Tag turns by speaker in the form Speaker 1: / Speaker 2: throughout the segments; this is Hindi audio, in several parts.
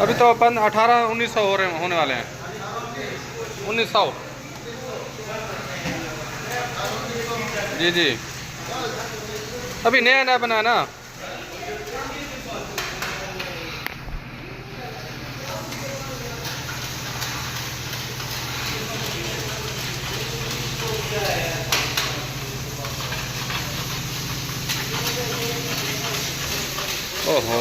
Speaker 1: अभी तो अपन 1800-1900 हो रहे होने वाले हैं। 1900। जी जी, अभी नया नया बना है ना। ओहो,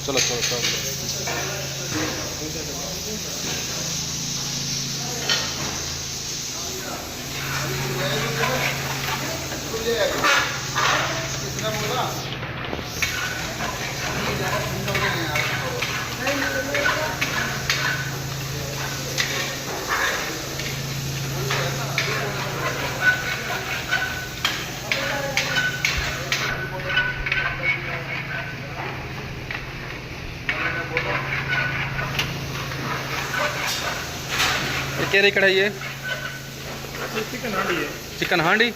Speaker 1: चलो चलो चलो। ये क्या रही कढ़ाई है?
Speaker 2: चिकन हांडी है।
Speaker 1: चिकन हांडी।